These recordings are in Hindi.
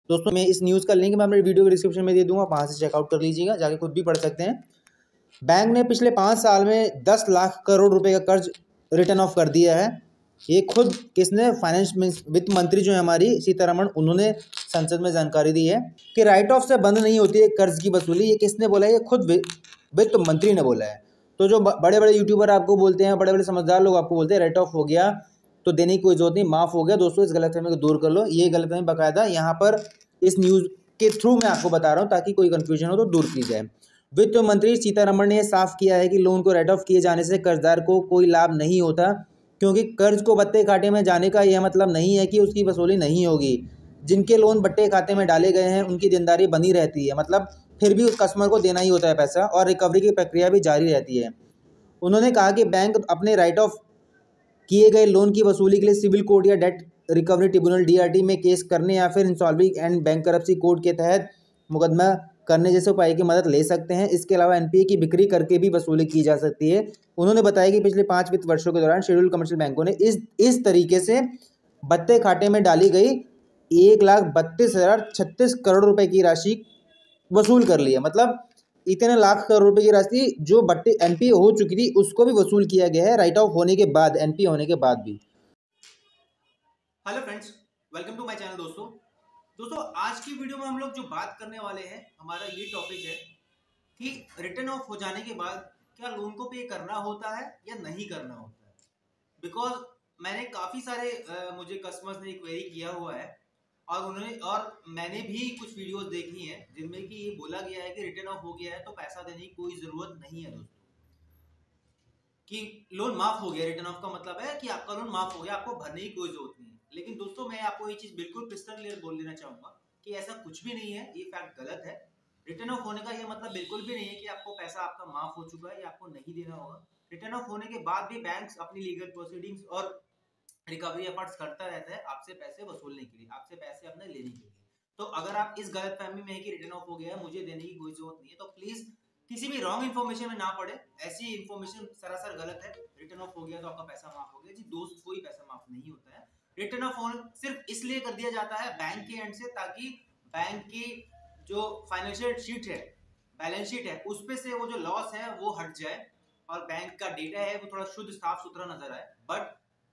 दोस्तों मैं इस न्यूज़ का लिंक मैं अपने वीडियो के डिस्क्रिप्शन में दे दूंगा, वहाँ से चेकआउट कर लीजिएगा, जाके खुद भी पढ़ सकते हैं। बैंक ने पिछले 5 साल में 10 लाख करोड़ रुपए का कर्ज रिटर्न ऑफ कर दिया है। ये खुद किसने, फाइनेंस वित्त मंत्री जो है हमारी सीतारमण, उन्होंने संसद में जानकारी दी है कि राइट ऑफ से बंद नहीं होती है कर्ज की वसूली। ये किसने बोला है? ये खुद वित्त मंत्री ने बोला है। तो जो बड़े बड़े यूट्यूबर आपको बोलते हैं, बड़े बड़े समझदार लोग आपको बोलते हैं राइट ऑफ हो गया तो देने की कोई जरूरत नहीं, माफ़ हो गया, दोस्तों इस गलतफहमी को दूर कर लो। ये गलतफहमी बाकायदा यहाँ पर इस न्यूज़ के थ्रू मैं आपको बता रहा हूँ ताकि कोई कन्फ्यूजन हो तो दूर की जाए। वित्त मंत्री सीतारमण ने साफ किया है कि लोन को राइट ऑफ किए जाने से कर्जदार को कोई लाभ नहीं होता, क्योंकि कर्ज को बट्टे खाते में जाने का यह मतलब नहीं है कि उसकी वसूली नहीं होगी। जिनके लोन बट्टे खाते में डाले गए हैं उनकी देनदारी बनी रहती है, मतलब फिर भी उस कस्टमर को देना ही होता है पैसा, और रिकवरी की प्रक्रिया भी जारी रहती है। उन्होंने कहा कि बैंक अपने राइट ऑफ किए गए लोन की वसूली के लिए सिविल कोर्ट या डेट रिकवरी ट्रिब्यूनल DRT में केस करने या फिर इंसॉल्वेंसी एंड बैंकरप्सी कोर्ट के तहत मुकदमा करने जैसे उपाय की मदद ले सकते हैं। इसके अलावा NPA की बिक्री करके भी वसूली की जा सकती है। उन्होंने बताया कि पिछले 5 वित्त वर्षों के दौरान शेड्यूल्ड कमर्शियल बैंकों ने इस तरीके से बट्टे खाते में डाली गई 1,32,036 करोड़ रुपए की राशि वसूल कर ली है। मतलब इतने लाख करोड़ रुपए की राशि जो बट्टे NPA हो चुकी थी उसको भी वसूल किया गया है राइट ऑफ होने के बाद, NPA होने के बाद भी। Hello friends, welcome to my channel. दोस्तों आज की वीडियो में हम लोग जो बात करने वाले हैं, हमारा ये टॉपिक है कि रिटर्न ऑफ हो जाने के बाद क्या लोन को पे करना होता है या नहीं करना होता है। बिकॉज मैंने काफ़ी सारे मुझे कस्टमर्स ने क्वेरी किया हुआ है और मैंने भी कुछ वीडियोस देखी हैं जिनमें कि ये बोला गया है कि रिटर्न ऑफ हो गया है तो पैसा देने की कोई ज़रूरत नहीं है दोस्तों, कि लोन माफ़ हो गया। रिटर्न ऑफ का मतलब है कि आपका लोन माफ़ हो गया, आपको भरने की कोई ज़रूरत नहीं है। लेकिन दोस्तों मैं आपको ये चीज़ बिल्कुल क्रिस्टल क्लियर बोल देना चाहूँगा कि ऐसा कुछ भी नहीं है, ये फैक्ट गलत है। रिटर्न ऑफ होने का ये मतलब बिल्कुल भी नहीं है कि आपको पैसा आपका माफ़ हो चुका है या आपको नहीं देना होगा। रिटर्न ऑफ होने के बाद भी बैंक्स अपनी लीगल प्रोसीडिंग्स और रिकवरी एफर्ट्स करता रहता है आपसे पैसे वसूलने के लिए, आपसे पैसे अपने लेने के लिए। तो अगर आप इस गलत फहमी में है कि रिटर्न ऑफ हो गया है, मुझे देने की कोई जरूरत नहीं है, तो प्लीज़ किसी भी रॉन्ग इन्फॉर्मेशन में ना पड़े। ऐसी इन्फॉर्मेशन सरासर गलत है। रिटर्न ऑफ हो गया तो आपका पैसा माफ हो गया जी, दोस्त कोई पैसा माफ नहीं होता है। रिटर्न ऑफ सिर्फ इसलिए कर दिया जाता है बैंक के एंड से, ताकि बैंक की जो फाइनेंशियल शीट है, बैलेंस शीट है, उस पे से वो जो लॉस है वो हट जाए और बैंक का डेटा है वो थोड़ा शुद्ध साफ सुथरा नजर आए। But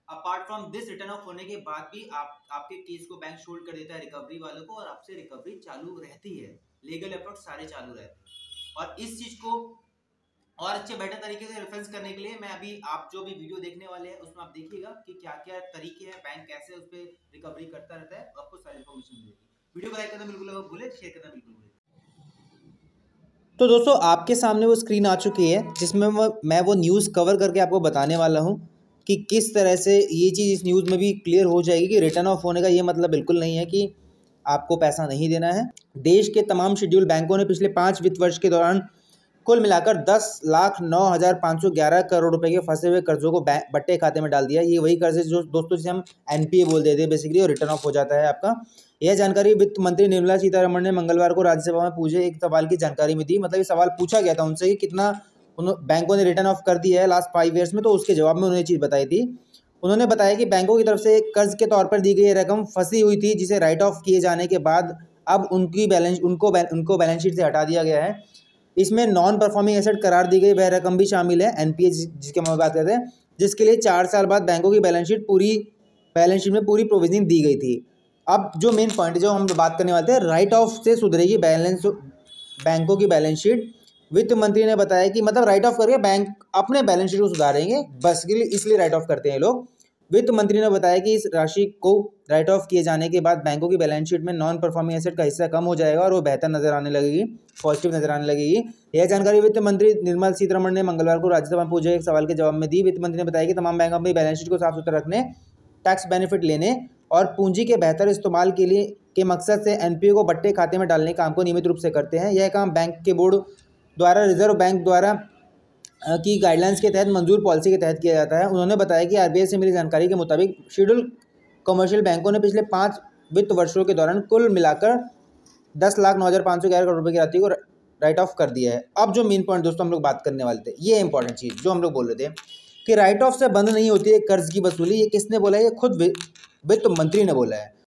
apart from this, return of होने के बाद भी आपके केस को बैंक शोल्ड कर देता है रिकवरी वालों को, और आपसे रिकवरी चालू रहती है। लीगल एफर्ट सारे चालू रहते हैं। और इस चीज को और अच्छे बेटर तरीके से रेफरेंस करने के लिए मैं अभी आप जो भी वीडियो देखने वाले हैं उसमें आप देखिएगा कि क्या क्या तरीके हैं, बैंक कैसे उस पर रिकवरी करता रहता है, आपको सारी इन्फॉर्मेशन मिलेगी। वीडियो को लाइक करना बिल्कुल भूले, शेयर करना बिल्कुल भूले। तो दोस्तों आपके सामने वो स्क्रीन आ चुकी है जिसमें मैं वो न्यूज़ कवर करके आपको बताने वाला हूँ कि किस तरह से ये चीज़ इस न्यूज़ में भी क्लियर हो जाएगी कि रिटर्न ऑफ होने का ये मतलब बिल्कुल नहीं है कि आपको पैसा नहीं देना है। देश के तमाम शेड्यूल बैंकों ने पिछले 5 वित्त वर्ष के दौरान कुल मिलाकर 10,09,511 करोड़ रुपए के फंसे हुए कर्जों को बट्टे खाते में डाल दिया। ये वही कर्ज है जो दोस्तों जिसे हम NPA बोल देते हैं बेसिकली, और रिटर्न ऑफ हो जाता है आपका। यह जानकारी वित्त मंत्री निर्मला सीतारमण ने मंगलवार को राज्यसभा में पूछे एक सवाल की जानकारी में दी। मतलब ये सवाल पूछा गया था उनसे कि कितना बैंकों ने रिटर्न ऑफ कर दिया है लास्ट 5 ईयर्स में, तो उसके जवाब में उन्होंने चीज़ बताई थी। उन्होंने बताया कि बैंकों की तरफ से कर्ज के तौर पर दी गई रकम फंसी हुई थी, जिसे राइट ऑफ किए जाने के बाद अब उनको बैलेंस शीट से हटा दिया गया है। इसमें नॉन परफॉर्मिंग एसेट करार दी गई वह रकम भी शामिल है, NPA जिसके हम बात करते हैं, जिसके लिए 4 साल बाद बैंकों की बैलेंस शीट में पूरी प्रोविजनिंग दी गई थी। अब जो मेन पॉइंट जो हम बात करने वाले थे, राइट ऑफ से सुधरेगी बैंकों की बैलेंस शीट। वित्त मंत्री ने बताया कि मतलब राइट ऑफ करके बैंक अपने बैलेंस शीट को सुधारेंगे, बस इसलिए राइट ऑफ करते हैं लोग। वित्त मंत्री ने बताया कि इस राशि को राइट ऑफ किए जाने के बाद बैंकों की बैलेंस शीट में नॉन परफॉर्मिंग एसेट का हिस्सा कम हो जाएगा और वो बेहतर नजर आने लगेगी, पॉजिटिव नजर आने लगेगी। यह जानकारी वित्त मंत्री निर्मला सीतारमण ने मंगलवार को राज्यसभा में पूछे एक सवाल के जवाब में दी। वित्त मंत्री ने बताया कि तमाम बैंक अपनी बैलेंस शीट को साफ सुथरा रखने, टैक्स बेनिफिट लेने और पूंजी के बेहतर इस्तेमाल के मकसद से NPA को बट्टे खाते में डालने के काम को नियमित रूप से करते हैं। यह काम बैंक के बोर्ड द्वारा रिजर्व बैंक द्वारा की गाइडलाइंस के तहत मंजूर पॉलिसी के तहत किया जाता है। उन्होंने बताया कि RBI से मिली जानकारी के मुताबिक शेड्यूल कमर्शियल बैंकों ने पिछले 5 वित्त वर्षों के दौरान कुल मिलाकर 10,09,511 करोड़ रुपए की राशि को राइट ऑफ कर दिया है। अब जो मेन पॉइंट दोस्तों हम लोग बात करने वाले थे, ये इंपॉर्टेंट चीज़ जो हम लोग बोल रहे थे कि राइट ऑफ से बंद नहीं होती है कर्ज की वसूली। ये किसने बोला है? ये खुद वित्त मंत्री ने बोला है।